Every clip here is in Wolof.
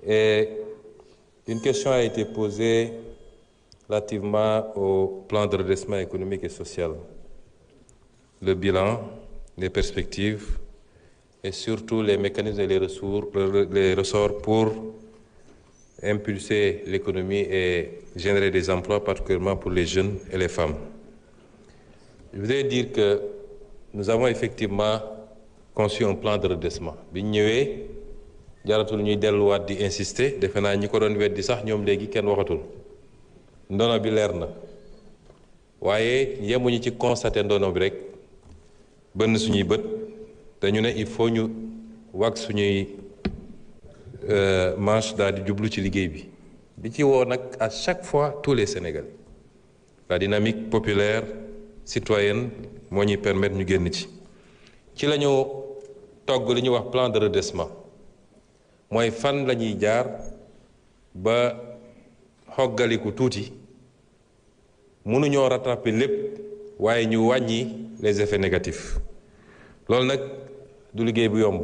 Et une question a été posée relativement au plan de redressement économique et social. Le bilan, les perspectives et surtout les mécanismes et les ressorts pour impulser l'économie et générer des emplois, particulièrement pour les jeunes et les femmes. Je voudrais dire que nous avons effectivement conçu un plan de redressement. bi ñu ñëwee jaratul ñuy delluwaat di insister defe naa ñi ko doon weddi sax ñoom léegi kenn waxatul ndono bi leer na waaye yemuñu ci constater ndono bi rek bënn suñuy bët dañu ne il faut ñu wag suñuy manche daal di jublu ci liggéey bi ci woo nag à chaque fois tous les Sénégalais la dynamique populaire citoyenne moo ñuy permettre ñu génn ci la ñu togg li ñuy wax plan de redressement mooy fan la ñuy jaar ba xoggaliku tuuti mënuñoo rattraper lépp waaye ñu wàññi les effets négatifs loolu nag du liggéey bu yomb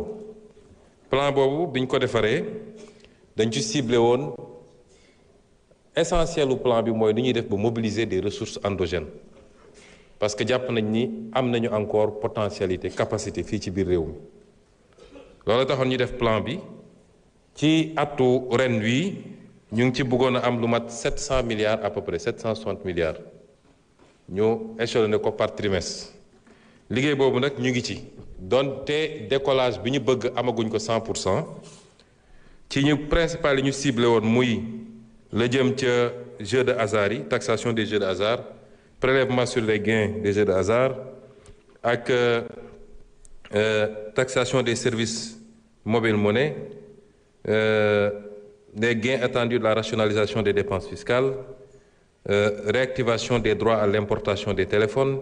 plan boobu biñ ko defaree dañ ci ciblé woon essentiel u plan bi mooy nu ñuy def ba mobiliser des ressources endogènes parce que jàpp nañ ni am nañu encore potentialité capacité fii ci biir réew mi loolu taxoon ñu def plan bi ci atu ren wi ñu ngi ci bëggoon a am lu mat 700 milliards à peu près 760 milliards ñu échelonné ko par trimestre liggéey boobu nag ñu ngi ci donte décollage bi ñu bëgg amaguñ ko 100% ci ñu principal yi ñu ciblé woon muy la jëm ca jeux de hasard yi taxation des jeux de hasard prélèvement sur les gains des jeux de hasard ak taxation des services mobile monnaie des gains attendus de la rationalisation des dépenses fiscales réactivation des droits à l'importation des téléphones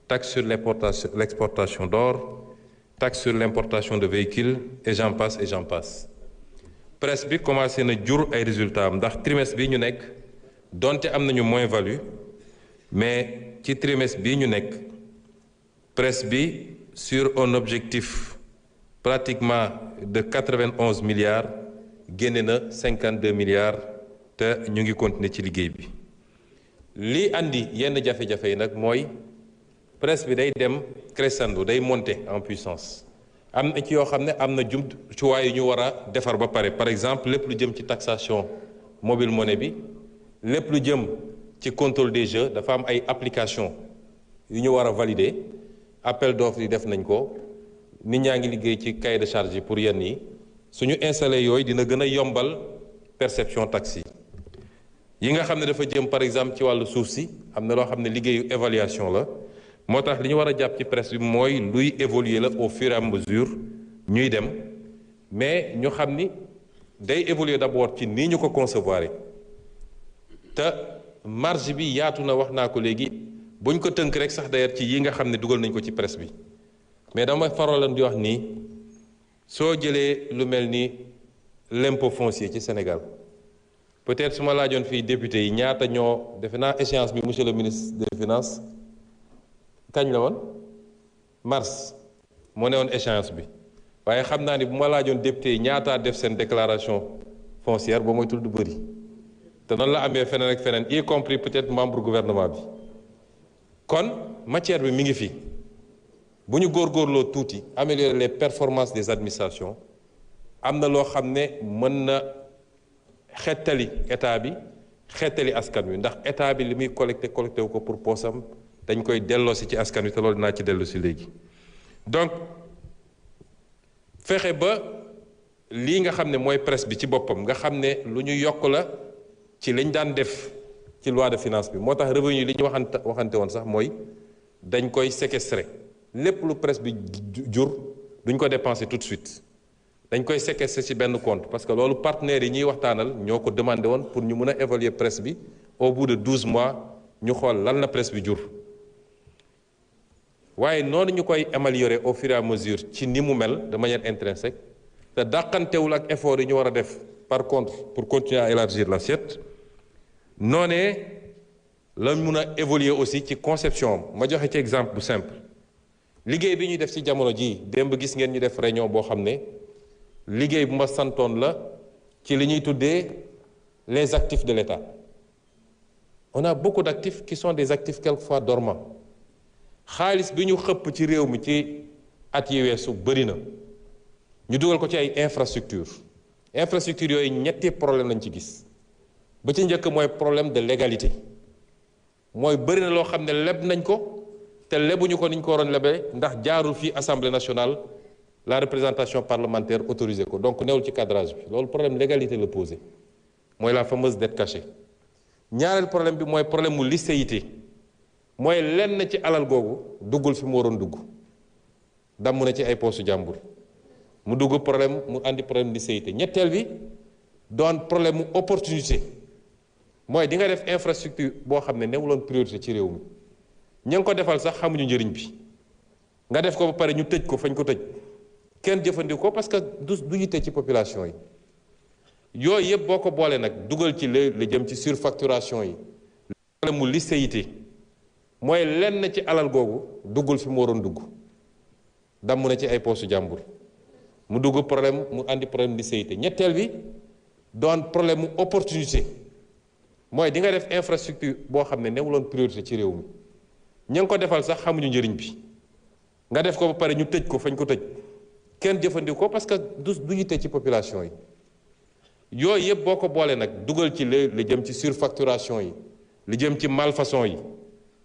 taxe sur l'exportation d'or taxe sur l'importation de véhicules et j'en passe presse bi commencé na jur ay résultats am ndax trimestre bi ñu nekk donte am nañu moins-value mais ci trimestre bii ñu nekk presse bi sur un objectif pratiquement de 91 milliards génne na 52 milliards te ñu ngi continuer ci liggéey bi li andi yenn jafe-jafe yi nag mooy presse bi day dem crescendo day monter en puissance am na ci yoo xam ne am na jumtuwaay yu ñu war a defar ba pare par exemple lépp lu jëm ci taxation mobile monnaie bi lépp lu jëm ci contrôle des jeux dafa am ay application yu ñu war a valider appel d'offres yi def nañ ko nit ñaa ngi liggéey ci cahier de charge yi pour yenn yi suñu installé yooyu dina gën a yombal perception taxe yi nga xam ne dafa jëm par exemple ci wàllu suuf si am na loo xam ne liggéeyu évaluation la moo tax li ñu war a jàpp ci presse bi mooy luy évoluer la au fur et à mesure ñuy dem mais ñu xam ni day évoluer d'abord ci nii ñu ko concevoir te marge bi yaatu na wax naa ko léegi buñ ko tënk rek sax d'ailleurs ci yi nga xam ne dugal nañ ko ci presse bi mais dama farolan di wax nii soo jëlee lu mel ni l'impôt foncier ci Sénégal peut-être su ma laajoon fii député yi ñaata ñoo defe naa échéance bi monsieur le ministre des finances kañ la woon mars moo ne woon échéance bi waaye xam naa ni bu ma laajoon député yi ñaataa def seen déclaration foncière ba moytul du bëri te noonu la amee feneen ak feneen y compris peut-être membre gouvernement bi kon matière bi mi ngi fi bu ñu góorgóorloo tuuti améliorer les performances des administrations am na loo xam ne mën na xettali état bi xettali askan wi ndax état bi li muy collecté wu ko pour poosam dañ koy delloosi ci askan wi te loolu dinaa ci delloosi léegi donc fexe ba lii nga xam ne mooy presse bi ci boppam nga xam ne lu ñu yokk la ci liñ daan def ci loi de finance bi moo tax revenu li ñu waxante woon sax mooy dañ koy séquestrer lépp lu presse bi jur duñ ko dépenser tout de suite dañ koy séquestrer ci benn compte parce que loolu partenaires yi ñuy waxtaanal ñoo ko demandé woon pour ñu mën a évaluer presse bi au bout de 12 mois ñu xool lan la presse bi jur waaye noonu ñu koy améliorer au fur et à mesure ci ni mu mel de manière intrinsèque te dàqantewul ak effort yi ñu war a def par contre pour continuer à élargir l'assiette noonee lañ mun a évoluer aussi ci conception ma joxe ci exemple bu simple liggéey bi ñuy def ci jamono ji démb gis ngeen ñu def réunion boo xam ne liggéey bu ma santoon la ci li ñuy tuddee les actifs de l'État. On a beaucoup d'actifs qui sont des actifs quelquefois dormants xaalis bi ñu xëpp ci réew mi ci at yi weesu bëri na ñu dugal ko ci ay infrastructure yooyu ñetti problème lañ ci gis ba ci njëkk mooy problème de légalité mooy bëri na loo xam ne leb nañ ko te lebuñu ko niñ ko waroon lebee ndax jaarul fii Assemblée nationale la représentation parlementaire autorisé ko donc newul ci cadrage bi loolu problème légalité la posé mooy la fameuse dette cachée ñaareel problème bi mooy problème mu licéité mooy lenn ci alal googu duggul fi mu waroon dugg damm na ci ay poosu jàmbur mu dugg problème mu andi problème licéité ñetteel bi doon problème mu opportunité mooy di nga def infrastructure boo xam ne newuloon priorité ci réew mi ña ngi ko defal sax xamuñu njëriñ bi nga def ko ba pare ñu tëj ko fañ ko tëj kenn jëfandikoo parce que du yitte ci population yi yooyu yëpp boo ko boolee nag dugal ci la jëm ci surfacturation yi problème mu licéité mooy lenn ci alal googu duggul fi mu waroon dugg damm na ci ay poosu jàmbur mu dugg problème mu andi problème licéité ñetteel bi doon problème mu opportunité mooy di nga def infrastructure boo xam ne newuloon priorité ci réew mi ña ngi ko defal sax xamuñu njëriñ bi nga def ko ba pare ñu tëj ko fañ ko tëj kenn jëfandikoo parce que du yitte ci population yi yooyu yëpp boo ko boolee nag dugal ci li jëm ci surfacturation yi li jëm ci malfaçon yi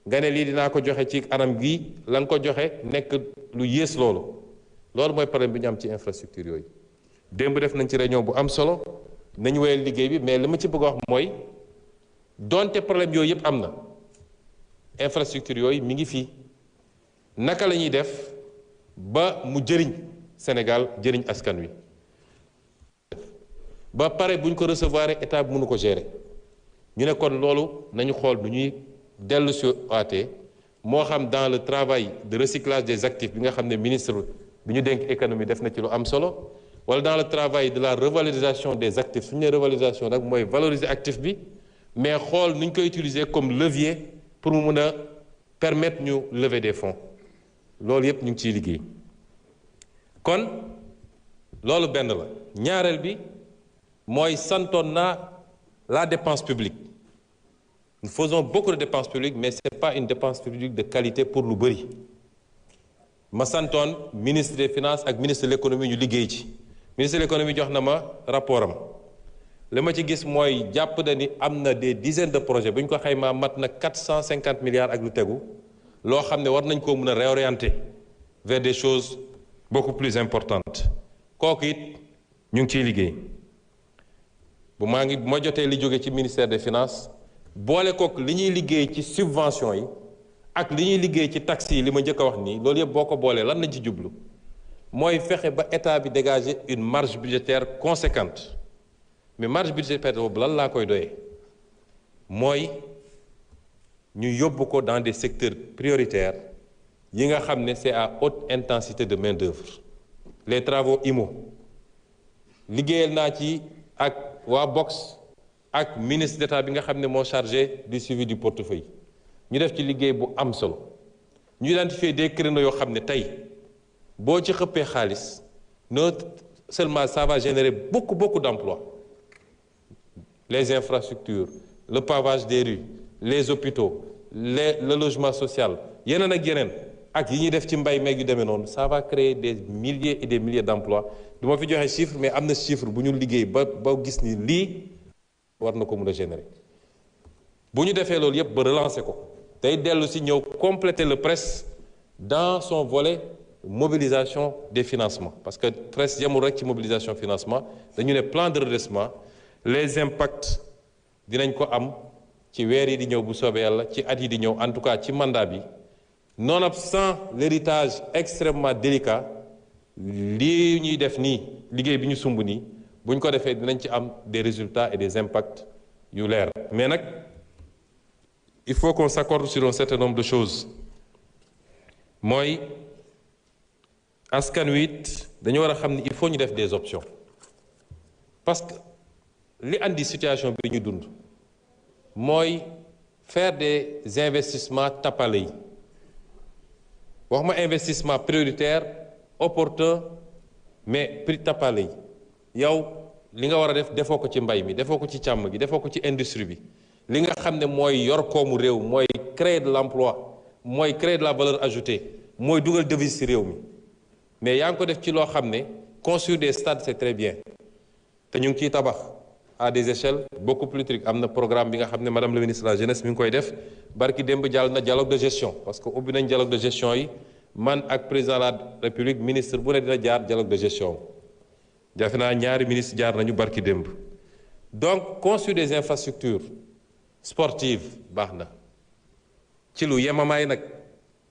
nga ne lii dinaa ko joxe ci anam gii la nga ko joxe nekk lu yées loolu mooy problème bi ñu am ci infrastructure yooyu démb def nañ ci réunion bu am solo nañu wéyal liggéey bi mais li ma ci bëgg a wax mooy donte problème yooyu yëpp am na infrastructure yooyu mi ngi fii naka la ñuy def ba mu jëriñ Sénégal jëriñ askan wi ba pare bu ñu ko recevoir état bi mënu ko gérer ñu ne kon loolu nañu xool du ñuy dellu si waatee moo xam dans le travail de recyclage des actifs bi nga xam ne ministre bi ñu dénk économie def na ci lu am solo wala dans le travail de la revalorisation des actifs su ñu nee revalorisation nag mooy valoriser actif bi mais xool nu ñu koy utiliser comme levier pour mu mën a permettre ñu lever des fonds loolu yépp ñu ngi ciy liggéey kon loolu benn la ñaareel bi mooy santoon naa la dépense publique nous faisons beaucoup de dépenses publiques mais c'est pas une dépense publique de qualité pour lu bëri ma santoon ministre des finances ak ministre de l'économie ñu liggéey ci ministre de l'économie jox na ma rapport am li ma ci gis mooy jàpp na ni am na des dizaines de projets bu ñu ko xaymaa mat na 450 milliards ak lu tegu loo xam ne war nañ koo mën a réorienter vers des choses beaucoup plus importantes kooku it ñu ngi ciy liggéey bu ma jotee li jóge ci ministère des finances boole kook li ñuy liggéey ci subvention yi ak li ñuy liggéey ci taxes yi li ma njëkk a wax nii loolu yëpp boo ko boolee lan lañ ci jublu mooy fexe ba état bi dégager une marge budgétaire conséquente mais marge budgétaire boobu lan laa koy doyee mooy ñu yóbbu ko dans des secteurs prioritaires yi nga xam ne c'est à haute intensité de main-d'œuvre les travaux IMO liggéeyal naa ci ak waa Box ak ministre d'État bi nga xam ne moo chargé du suivi du portefeuille ñu def ci liggéey bu am solo ñu identifier des créneaux yoo xam ne tey boo ci xëppee xaalis non seulement ça va générer beaucoup d'emplois les infrastructures le pavage des rues les hôpitaux le logement social yeneen ak yeneen ak yi ñuy def ci mbay meeg yu demee noonu ça va créer des milliers et des milliers d'emplois du ma fi joxe chiffre mais am na chiffre bu ñu liggéey ba gis ni lii war na ko mën a générer bu ñu defee loolu yépp ba relancer ko tey dellu si ñëw compléter le PRES dans son volet mobilisation des financements parce que PRES yemul rek ci mobilisation financement dañu ne plan de redressement les impacts dinañ ko am ci weer yi di ñëw bu soobee yàlla ci at yi di ñëw en tout cas ci mandat bi nonobstant l'héritage extrêmement délicat lii ñuy def nii liggéey bi ñu sumb nii bu ñu ko defee dinañ ci am des résultats et des impacts yu leer mais nag il faut qu'on s'accorde sur un certain nombre de choses mooy askan wi it dañu war a xam ni il faut ñu def des options parce que li andi situation bi ñu dund mooy faire des investissements tappale yi wax ma investissement prioritaire opportun mais prix tappale yi yow li nga war a def defoo ko ci mbay mi defoo ko ci càmm gi defoo ko ci industrie bi li nga xam ne mooy yor koomu réew mooy créer de l'emploi mooy créer de la valeur ajoutée mooy dugal devise ci réew mi mais yaa ngi ko def ci loo xam ne construire des stades c'est très bien te ñu ngi ciy tabax à des échelles beaucoup plus trucs am na programme bi nga xam ne madame le ministre de la jeunesse mi ngi koy def barki démb jàll na dialogue de gestion parce que ubbi nañ dialogue de gestion yi man ak président de la république ministre bu ne dina jaar dialogue de gestion jafe naa ñaari ministre jaar nañu barki démb donc construire des infrastructures sportives baax na ci lu yemamaay nag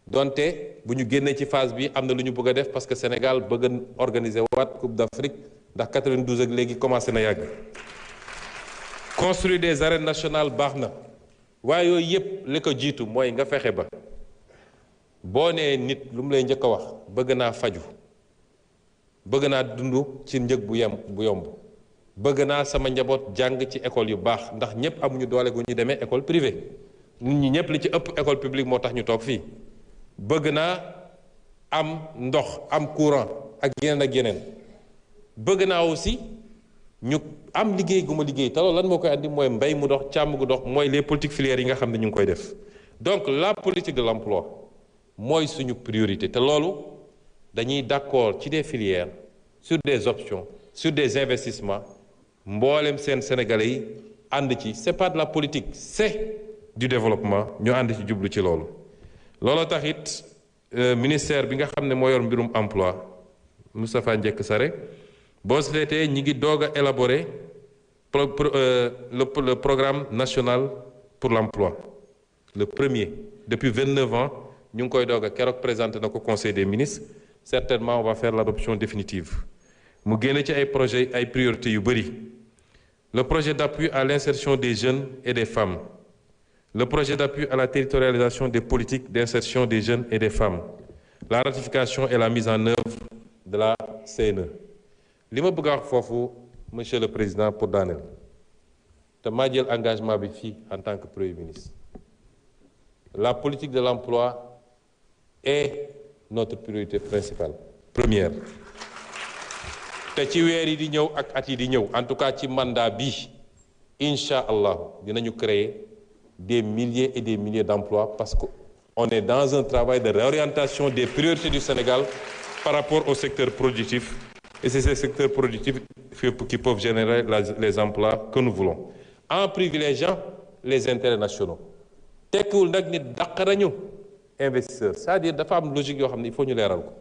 donte bu ñu génnee ci phase bi am na lu ñu bëgg a def parce que Sénégal bëgg a organiser waat Coupe d'Afrique ndax 92 ak léegi commencé na yàgg construire des arènes nationales baax na waaye yooyu yépp li ko jiitu mooy nga fexe ba boo nee nit lu mu lay njëkk a wax bëgg naa faju bëgg naa dund ci njëg bu yomb bëgg naa sama njaboot jàng ci école yu baax ndax ñépp amuñu doole gu ñu demee école privée nit ñi ñépp li ci ëpp école publique moo tax ñu toog fii bëgg naa am ndox am courant ak yeneen bëgg naa aussi ñu am liggéey gu ma liggéey te loolu lan moo koy andi mooy mbay mu dox càmm gu dox mooy les politiques filières yi nga xam ne ñu ngi koy def donc la politique de l'emploi mooy suñu priorité te loolu dañuy d'accord ci des filières sur des options sur des investissements mboolem seen sénégalais yi ànd ci c'est pas de la politique c'est du développement ñu ànd ci jublu ci loolu loolu tax it ministère bi nga xam ne moo yor mbirum emploi Moustapha Ndiéck Sarré boo seetee ñi ngi doog a élaborer le programme national pour l'emploi le premier depuis 29 ans ñu ngi koy doog a keroog présenté na ko conseil des ministres certainement on va faire l'adoption définitive mu génne ci ay projets ay priorités yu bëri le projet d'appui à l'insertion des jeunes et des femmes le projet d'appui à la territorialisation des politiques d'insertion des jeunes et des femmes la ratification et la mise en œuvre de la CNE li ma bëgg a wax foofu monsieur le président pour daaneel te maa jël engagement bi fii en tant que premier ministre la politique de l'emploi est notre priorité principale première te ci weer yi di ñëw ak at yi di ñëw en tout cas ci mandat bi incha allah dinañu créer des milliers et des milliers d'emplois parce que on est dans un travail de réorientation des priorités du Sénégal par rapport au secteur productif et c'est ces secteurs productifs qui peuvent générer les emplois que nous voulons en privilégiant les intérêts nationaux tekkiwul nag nit dàq nañu investisseur c'est-à-dire dafa am logique yoo xam ne il faut ñu leeral ko